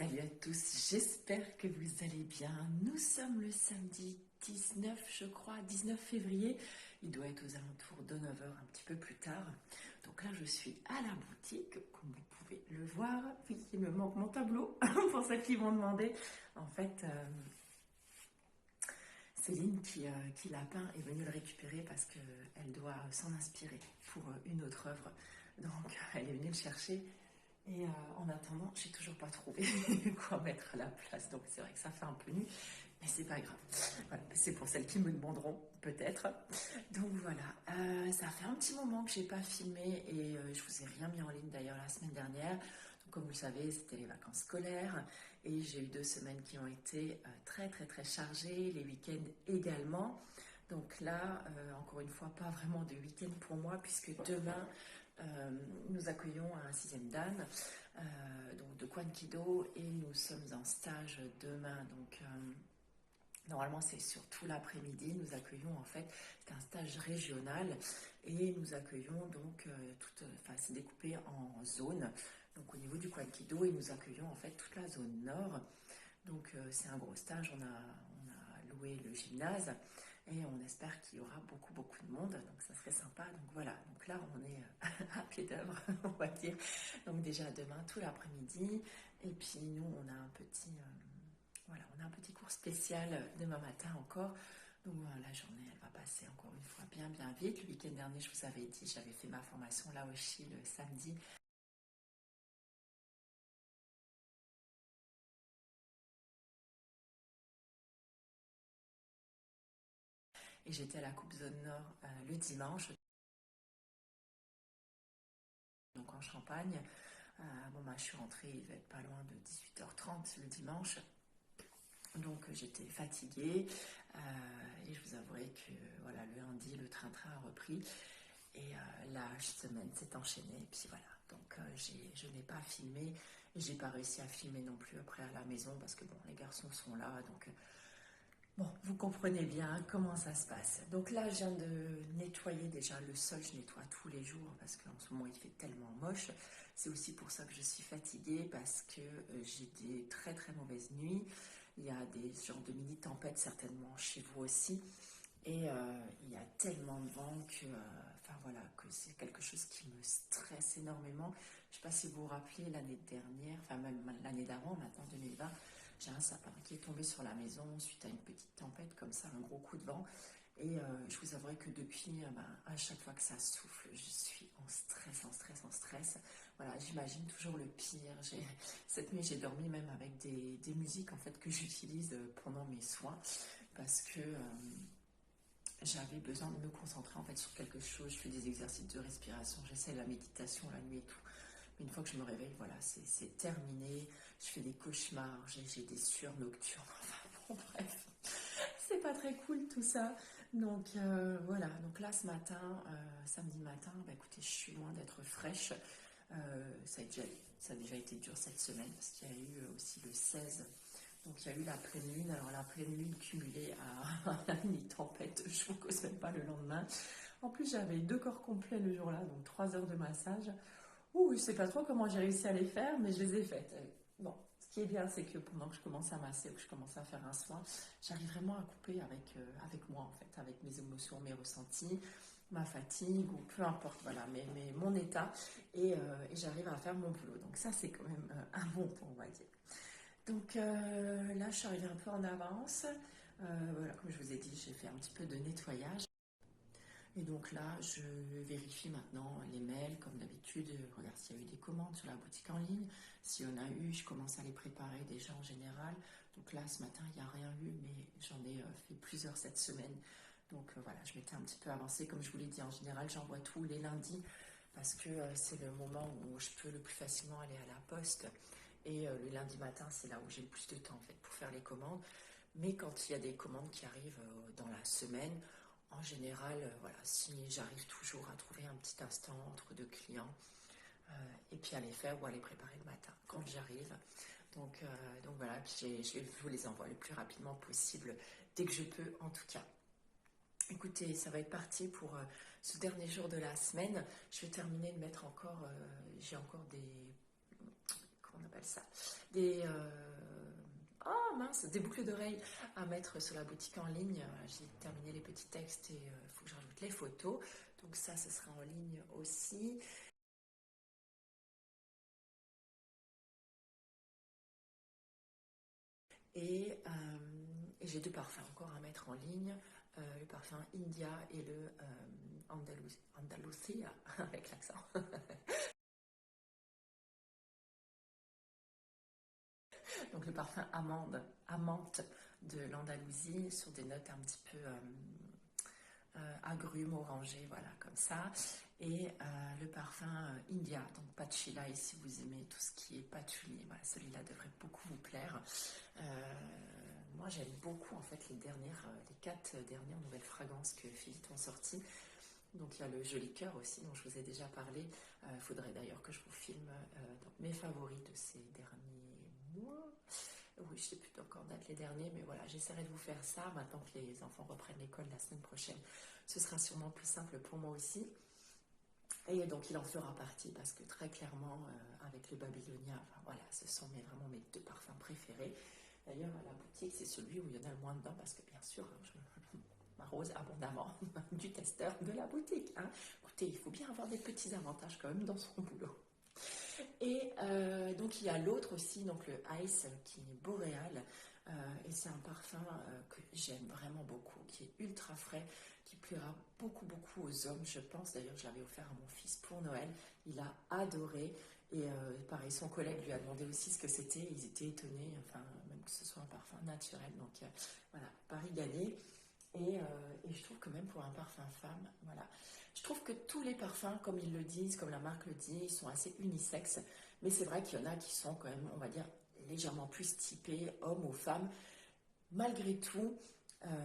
Salut à tous, j'espère que vous allez bien. Nous sommes le samedi 19, je crois, 19 février. Il doit être aux alentours de 9 heures, un petit peu plus tard. Donc là, je suis à la boutique, comme vous pouvez le voir. Oui, il me manque mon tableau, pour ceux qui vont demander. En fait, Céline, qui l'a peint, est venue le récupérer parce qu'elle doit s'en inspirer pour une autre œuvre. Donc, elle est venue le chercher. Et en attendant, j'ai toujours pas trouvé quoi mettre à la place. Donc c'est vrai que ça fait un peu nu, mais c'est pas grave. Voilà, c'est pour celles qui me demanderont peut-être. Donc voilà, ça fait un petit moment que j'ai pas filmé et je vous ai rien mis en ligne d'ailleurs la semaine dernière. Donc comme vous le savez, c'était les vacances scolaires et j'ai eu 2 semaines qui ont été très très très chargées, les week-ends également. Donc là, encore une fois, pas vraiment de week-end pour moi puisque demain, nous accueillons un sixième dan donc de Kwan Kido et nous sommes en stage demain. Donc normalement c'est sur tout l'après-midi. Nous accueillons en fait, c'est un stage régional et nous accueillons donc enfin c'est découpé en zones. Donc au niveau du Kwan Kido et nous accueillons en fait toute la zone nord. Donc c'est un gros stage, on a loué le gymnase et on espère qu'il y aura beaucoup beaucoup de monde, donc ça serait sympa. Donc voilà, donc là on est à pied d'œuvre, on va dire. Donc déjà demain tout l'après-midi et puis nous on a un petit voilà, on a un petit cours spécial demain matin encore. Donc voilà, la journée elle va passer encore une fois bien bien vite. Le week-end dernier je vous avais dit, j'avais fait ma formation là au Chi le samedi. Et j'étais à la Coupe Zone Nord le dimanche, donc en Champagne. Bon, bah, je suis rentrée, il devait être pas loin de 18h30 le dimanche. Donc j'étais fatiguée et je vous avouerai que voilà, le lundi, le train-train a repris et la semaine s'est enchaînée. Et puis voilà, donc je n'ai pas filmé. J'ai pas réussi à filmer non plus après à la maison parce que bon, les garçons sont là, donc bon, vous comprenez bien comment ça se passe. Donc là, je viens de nettoyer déjà le sol. Je nettoie tous les jours parce qu'en ce moment, il fait tellement moche. C'est aussi pour ça que je suis fatiguée parce que j'ai des très très mauvaises nuits. Il y a des genres de mini-tempêtes certainement chez vous aussi. Et il y a tellement de vent que, enfin voilà, que c'est quelque chose qui me stresse énormément. Je ne sais pas si vous vous rappelez l'année dernière, enfin même l'année d'avant, maintenant 2020, j'ai un sapin qui est tombé sur la maison suite à une petite tempête comme ça, un gros coup de vent. Et je vous avouerai que depuis, à chaque fois que ça souffle, je suis en stress, en stress, en stress. Voilà, j'imagine toujours le pire. Cette nuit, j'ai dormi même avec des musiques en fait que j'utilise pendant mes soins parce que j'avais besoin de me concentrer en fait sur quelque chose. Je fais des exercices de respiration, j'essaie la méditation la nuit et tout. Mais une fois que je me réveille, voilà, c'est terminé. Je fais des cauchemars, j'ai des sueurs nocturnes. Enfin bon, bref, c'est pas très cool tout ça. Donc voilà, donc là ce matin, samedi matin, bah, écoutez, je suis loin d'être fraîche. Ça a déjà été dur cette semaine parce qu'il y a eu aussi le 16. Donc il y a eu la pleine lune. Alors la pleine lune cumulée à la mini-tempête, je ne vous cause même pas le lendemain. En plus j'avais 2 corps complets le jour-là, donc 3 heures de massage. Ouh, je ne sais pas trop comment j'ai réussi à les faire, mais je les ai faites. Bon, ce qui est bien, c'est que pendant que je commence à masser ou que je commence à faire un soin, j'arrive vraiment à couper avec moi, en fait, avec mes émotions, mes ressentis, ma fatigue, ou peu importe, voilà, mais mon état, et j'arrive à faire mon boulot. Donc ça, c'est quand même un bon point, on va dire. Donc là, je suis arrivée un peu en avance. Voilà, comme je vous ai dit, j'ai fait un petit peu de nettoyage. Et donc là, je vérifie maintenant les mails, comme d'habitude. Je regarde s'il y a eu des commandes sur la boutique en ligne. S'il y en a eu, je commence à les préparer déjà en général. Donc là, ce matin, il n'y a rien eu, mais j'en ai fait plusieurs cette semaine. Donc voilà, je m'étais un petit peu avancée. Comme je vous l'ai dit, en général, j'envoie tout les lundis parce que c'est le moment où je peux le plus facilement aller à la poste. Et le lundi matin, c'est là où j'ai le plus de temps en fait pour faire les commandes. Mais quand il y a des commandes qui arrivent dans la semaine, en général, voilà, si j'arrive toujours à trouver un petit instant entre 2 clients et puis à les faire ou à les préparer le matin quand j'arrive. Donc voilà, puis je vous les envoie le plus rapidement possible dès que je peux en tout cas. Écoutez, ça va être parti pour ce dernier jour de la semaine. Je vais terminer de mettre encore, j'ai encore des appelle ça, des... oh mince, des boucles d'oreilles à mettre sur la boutique en ligne. J'ai terminé les petits textes et il faut que je rajoute les photos. Donc ça, ce sera en ligne aussi. Et j'ai deux parfums encore à mettre en ligne. Le parfum India et le Andalusia, avec l'accent. Donc le parfum amante de l'Andalousie sur des notes un petit peu agrumes, orangés, voilà, comme ça. Et le parfum India, donc Patchouli, si vous aimez tout ce qui est patchouli, voilà, celui-là devrait beaucoup vous plaire. Moi, j'aime beaucoup en fait les 4 dernières nouvelles fragrances que Philippe ont sorties. Donc il y a le Joli Cœur aussi dont je vous ai déjà parlé. Il faudrait d'ailleurs que je vous filme donc, mes favoris de ces derniers mois. Oui, je ne sais plus encore date les derniers, mais voilà, j'essaierai de vous faire ça maintenant que les enfants reprennent l'école la semaine prochaine. Ce sera sûrement plus simple pour moi aussi. Et donc il en fera partie parce que très clairement, avec le Babylonia, enfin, voilà, ce sont vraiment mes 2 parfums préférés. D'ailleurs, à la boutique, c'est celui où il y en a le moins dedans parce que bien sûr, je m'arrose abondamment du testeur de la boutique. Hein. Écoutez, il faut bien avoir des petits avantages quand même dans son boulot. Et donc il y a l'autre aussi, donc le Ice qui est boréal. Et c'est un parfum que j'aime vraiment beaucoup, qui est ultra frais, qui plaira beaucoup aux hommes, je pense. D'ailleurs, je l'avais offert à mon fils pour Noël. Il a adoré. Et pareil, son collègue lui a demandé aussi ce que c'était. Ils étaient étonnés, enfin, même que ce soit un parfum naturel. Donc voilà, Paris gagné. Et je trouve que même pour un parfum femme, voilà. Je trouve que tous les parfums, comme ils le disent, comme la marque le dit, ils sont assez unisexes. Mais c'est vrai qu'il y en a qui sont quand même, on va dire, légèrement plus typés, hommes ou femmes. Malgré tout,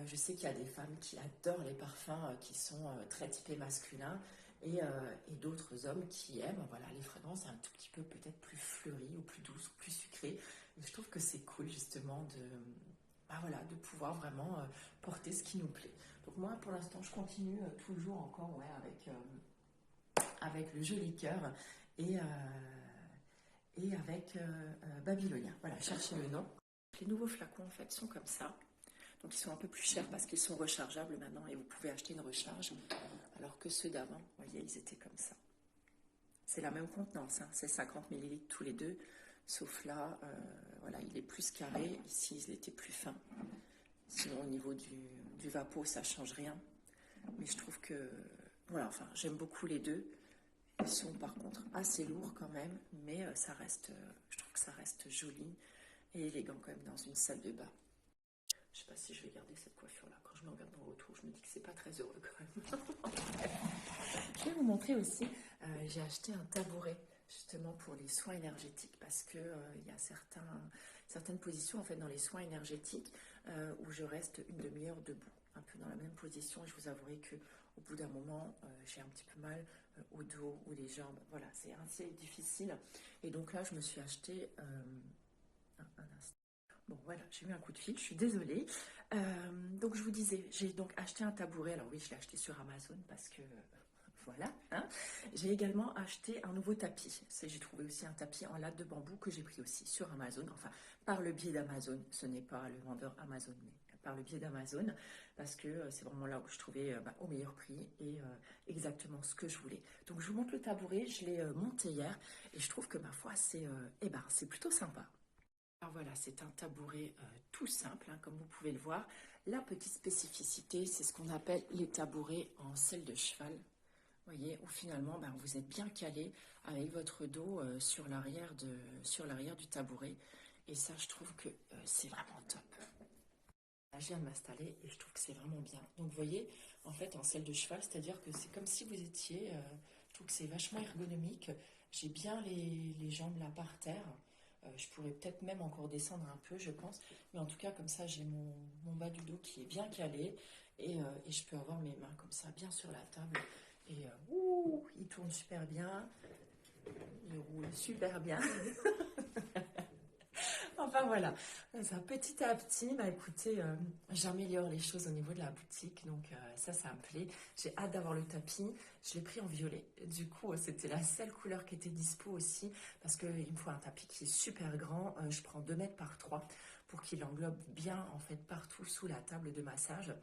je sais qu'il y a des femmes qui adorent les parfums qui sont très typés masculins et d'autres hommes qui aiment voilà, les fragrances un tout petit peu peut-être plus fleuries ou plus douces ou plus sucrées. Et je trouve que c'est cool justement voilà, de pouvoir vraiment porter ce qui nous plaît. Donc moi, pour l'instant, je continue toujours encore avec le Joli Cœur et, avec Babylonia. Voilà, cherchez le nom. Les nouveaux flacons, en fait, sont comme ça. Donc ils sont un peu plus chers parce qu'ils sont rechargeables maintenant et vous pouvez acheter une recharge. Alors que ceux d'avant, vous voyez, ils étaient comme ça. C'est la même contenance, hein, c'est 50 ml tous les deux. Sauf là, voilà, il est plus carré. Ici, il était plus fin. Sinon, au niveau du vapeau, ça change rien. Mais je trouve que, voilà, enfin, j'aime beaucoup les deux. Ils sont par contre assez lourds quand même, mais ça reste, je trouve que ça reste joli et élégant quand même dans une salle de bain. Je sais pas si je vais garder cette coiffure-là. Quand je me regarde dans le retour, je me dis que c'est pas très heureux quand même. Je vais vous montrer aussi, j'ai acheté un tabouret justement pour les soins énergétiques parce que il y a certaines positions en fait dans les soins énergétiques où je reste une demi-heure debout, un peu dans la même position et je vous avouerai que au bout d'un moment j'ai un petit peu mal au dos ou les jambes. Voilà, c'est assez difficile et donc là je me suis acheté un instant. Bon voilà, j'ai eu un coup de fil, je suis désolée. Donc je vous disais, j'ai donc acheté un tabouret. Alors oui, je l'ai acheté sur Amazon parce que voilà. Hein. J'ai également acheté un nouveau tapis. J'ai trouvé aussi un tapis en latte de bambou que j'ai pris aussi sur Amazon. Enfin, par le biais d'Amazon. Ce n'est pas le vendeur Amazon, mais par le biais d'Amazon. Parce que c'est vraiment là où je trouvais au meilleur prix et exactement ce que je voulais. Donc je vous montre le tabouret. Je l'ai monté hier et je trouve que ma foi, c'est plutôt sympa. Alors voilà, c'est un tabouret tout simple, hein, comme vous pouvez le voir. La petite spécificité, c'est ce qu'on appelle les tabourets en selle de cheval. Vous voyez, où finalement, vous êtes bien calé avec votre dos sur l'arrière du tabouret. Et ça, je trouve que c'est vraiment top. Là, je viens de m'installer et je trouve que c'est vraiment bien. Donc, vous voyez, en fait, en selle de cheval, c'est-à-dire que c'est comme si vous étiez... je trouve que c'est vachement ergonomique. J'ai bien les jambes là par terre. Je pourrais peut-être même encore descendre un peu, je pense. Mais en tout cas, comme ça, j'ai mon bas du dos qui est bien calé. Et je peux avoir mes mains comme ça, bien sur la table. Et il tourne super bien. Il roule super bien. Enfin voilà, ça, petit à petit, bah écoutez, j'améliore les choses au niveau de la boutique, donc ça me plaît. J'ai hâte d'avoir le tapis, je l'ai pris en violet. Du coup, c'était la seule couleur qui était dispo aussi, parce qu'il me faut un tapis qui est super grand. Je prends 2 mètres par 3 pour qu'il englobe bien en fait partout sous la table de massage.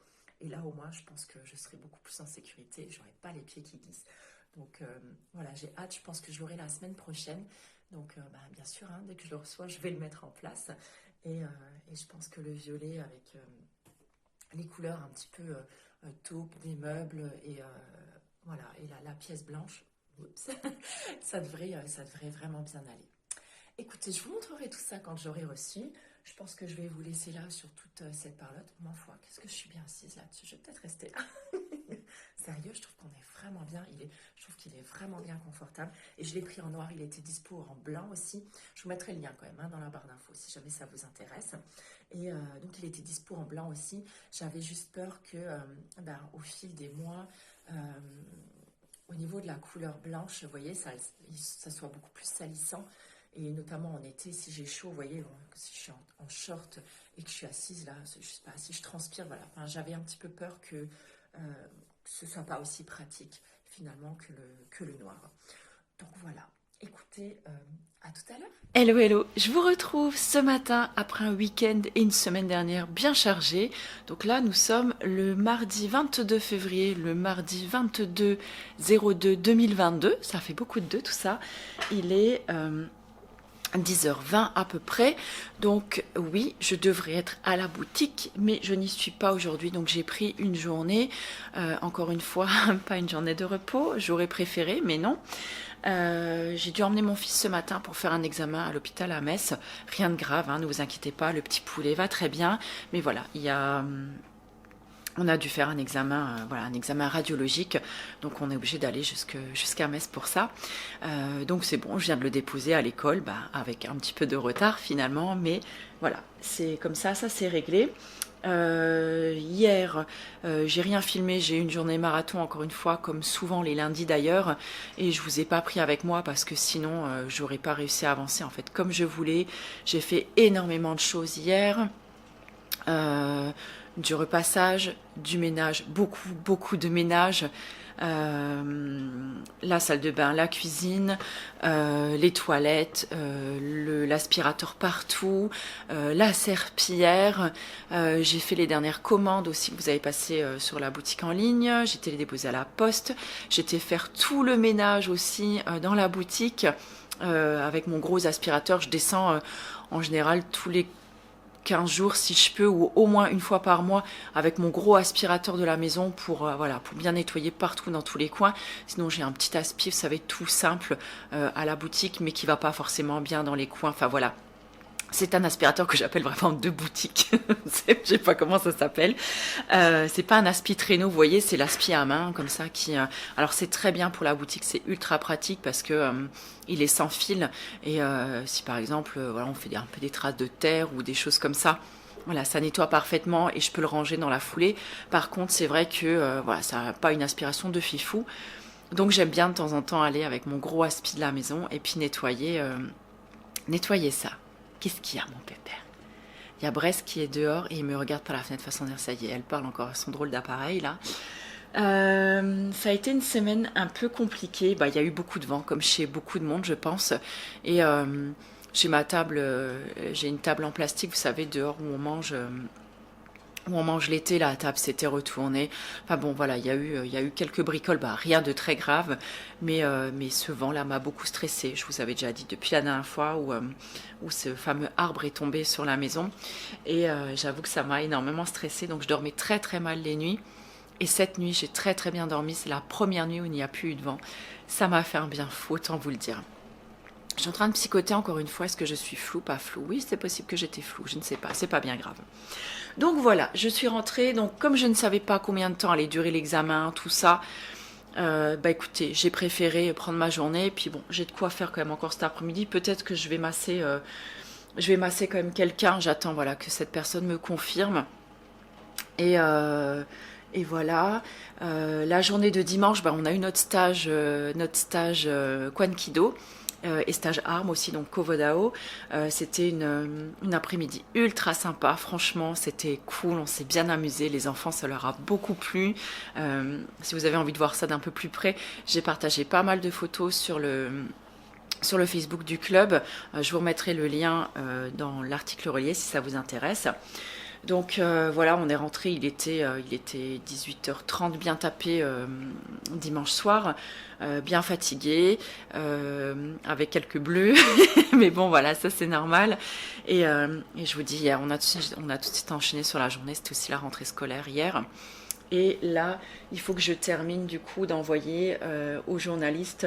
Et là, au moins, je pense que je serai beaucoup plus en sécurité, j'aurai pas les pieds qui glissent. Donc voilà, j'ai hâte, je pense que je l'aurai la semaine prochaine. Donc bah, bien sûr, hein, dès que je le reçois, je vais le mettre en place. Et je pense que le violet avec les couleurs un petit peu taupe des meubles et voilà, et la pièce blanche, oups, ça devrait vraiment bien aller. Écoutez, je vous montrerai tout ça quand j'aurai reçu. Je pense que je vais vous laisser là sur toute cette parlotte. Ma foi, qu'est-ce que je suis bien assise là-dessus. Je vais peut-être rester là. Sérieux, je trouve qu'on est vraiment bien. Je trouve qu'il est vraiment bien confortable. Et je l'ai pris en noir. Il était dispo en blanc aussi. Je vous mettrai le lien quand même hein, dans la barre d'infos si jamais ça vous intéresse. Et donc, il était dispo en blanc aussi. J'avais juste peur que, ben, au fil des mois, au niveau de la couleur blanche, vous voyez, ça soit beaucoup plus salissant. Et notamment en été, si j'ai chaud, vous voyez, si je suis en short et que je suis assise là, je sais pas, si je transpire, voilà. Enfin, j'avais un petit peu peur que ce soit pas aussi pratique finalement que le noir. Donc voilà, écoutez, à tout à l'heure. Hello, hello, je vous retrouve ce matin après un week-end et une semaine dernière bien chargée. Donc là, nous sommes le mardi 22 février, le mardi 22/02/2022. Ça fait beaucoup de deux tout ça. Il est 10h20 à peu près. Donc oui, je devrais être à la boutique, mais je n'y suis pas aujourd'hui. Donc j'ai pris une journée, encore une fois, pas une journée de repos. J'aurais préféré, mais non. J'ai dû emmener mon fils ce matin pour faire un examen à l'hôpital à Metz. Rien de grave, hein, ne vous inquiétez pas, le petit poulet va très bien. Mais voilà, on a dû faire un examen, voilà, un examen radiologique, donc on est obligé d'aller jusqu'à Metz pour ça. Donc c'est bon, je viens de le déposer à l'école, bah, avec un petit peu de retard finalement, mais voilà, c'est comme ça c'est réglé. Hier, j'ai rien filmé, j'ai eu une journée marathon encore une fois, comme souvent les lundis d'ailleurs, et je vous ai pas pris avec moi parce que sinon j'aurais pas réussi à avancer en fait comme je voulais. J'ai fait énormément de choses hier. Du repassage, du ménage, beaucoup de ménage, la salle de bain, la cuisine, les toilettes, l'aspirateur partout, la serpillière. J'ai fait les dernières commandes aussi que vous avez passées sur la boutique en ligne. J'étais les déposer à la poste. J'étais faire tout le ménage aussi dans la boutique avec mon gros aspirateur. Je descends en général tous les 15 jours si je peux, ou au moins une fois par mois avec mon gros aspirateur de la maison pour, voilà, pour bien nettoyer partout dans tous les coins. Sinon j'ai un petit aspi, vous savez, tout simple à la boutique mais qui va pas forcément bien dans les coins. Enfin voilà. C'est un aspirateur que j'appelle vraiment de boutique. Je sais pas comment ça s'appelle. C'est pas un aspi traîneau, vous voyez, c'est l'aspi à main comme ça qui. Alors c'est très bien pour la boutique, c'est ultra pratique parce que il est sans fil et si par exemple, voilà, on fait un peu des traces de terre ou des choses comme ça. Voilà, ça nettoie parfaitement et je peux le ranger dans la foulée. Par contre, c'est vrai que voilà, ça n'a pas une aspiration de fifou. Donc j'aime bien de temps en temps aller avec mon gros aspi de la maison et puis nettoyer ça. Qu'est-ce qu'il y a, mon pépère? Il y a Brest qui est dehors et il me regarde par la fenêtre façon de dire ça y est, elle parle encore à son drôle d'appareil là. Ça a été une semaine un peu compliquée. Bah, il y a eu beaucoup de vent, comme chez beaucoup de monde, je pense. Et j'ai ma table, j'ai une table en plastique, vous savez, dehors où on mange l'été, la table s'était retournée. Enfin bon, voilà, il y a eu quelques bricoles, bah, rien de très grave, mais ce vent-là m'a beaucoup stressée. Je vous avais déjà dit depuis la dernière fois où ce fameux arbre est tombé sur la maison. Et j'avoue que ça m'a énormément stressée, donc je dormais très très mal les nuits. Et cette nuit, j'ai très très bien dormi. C'est la première nuit où il n'y a plus eu de vent. Ça m'a fait un bien fou, autant vous le dire. Je suis en train de psychoter encore une fois. Est-ce que je suis floue, pas floue? Oui, c'est possible que j'étais floue, je ne sais pas. C'est pas bien grave. Donc voilà, je suis rentrée. Donc comme je ne savais pas combien de temps allait durer l'examen, tout ça, bah écoutez, j'ai préféré prendre ma journée. Et puis bon, j'ai de quoi faire quand même encore cet après-midi. Peut-être que je vais masser quand même quelqu'un. J'attends voilà que cette personne me confirme. Et voilà, la journée de dimanche, bah, on a eu notre stage Kwan Kido. et stage armes aussi, donc Kovodao. C'était une après-midi ultra sympa, franchement c'était cool, on s'est bien amusé, les enfants ça leur a beaucoup plu. Si vous avez envie de voir ça d'un peu plus près, j'ai partagé pas mal de photos sur le Facebook du club. Je vous remettrai le lien dans l'article relié si ça vous intéresse. Donc voilà, on est rentré, il était 18h30, bien tapé dimanche soir, bien fatigué, avec quelques bleus, mais bon voilà, ça c'est normal. Et je vous dis, hier, on a tout de suite enchaîné sur la journée, c'était aussi la rentrée scolaire hier. Et là, il faut que je termine du coup d'envoyer aux journalistes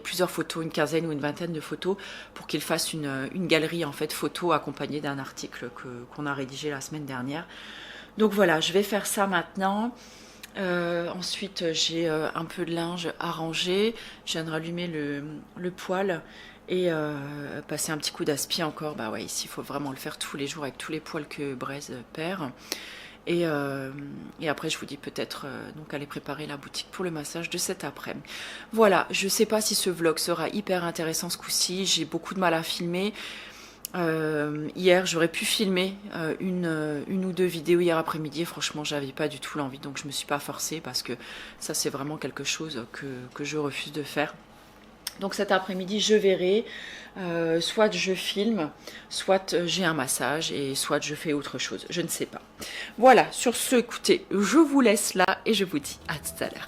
plusieurs photos, une quinzaine ou une vingtaine de photos pour qu'ils fassent une galerie en fait photo accompagnée d'un article qu'on a rédigé la semaine dernière. Donc voilà, je vais faire ça maintenant. Ensuite j'ai un peu de linge à ranger, je viens de rallumer le poêle et passer un petit coup d'aspi encore. Bah ouais, ici il faut vraiment le faire tous les jours avec tous les poils que Braise perd. Et après je vous dis peut-être donc aller préparer la boutique pour le massage de cet après-midi. Voilà, je sais pas si ce vlog sera hyper intéressant ce coup-ci, j'ai beaucoup de mal à filmer. Hier j'aurais pu filmer une ou deux vidéos hier après-midi, franchement j'avais pas du tout l'envie, donc je me suis pas forcée parce que ça c'est vraiment quelque chose que je refuse de faire. Donc cet après-midi, je verrai, soit je filme, soit j'ai un massage et soit je fais autre chose, je ne sais pas. Voilà, sur ce, écoutez, je vous laisse là et je vous dis à tout à l'heure.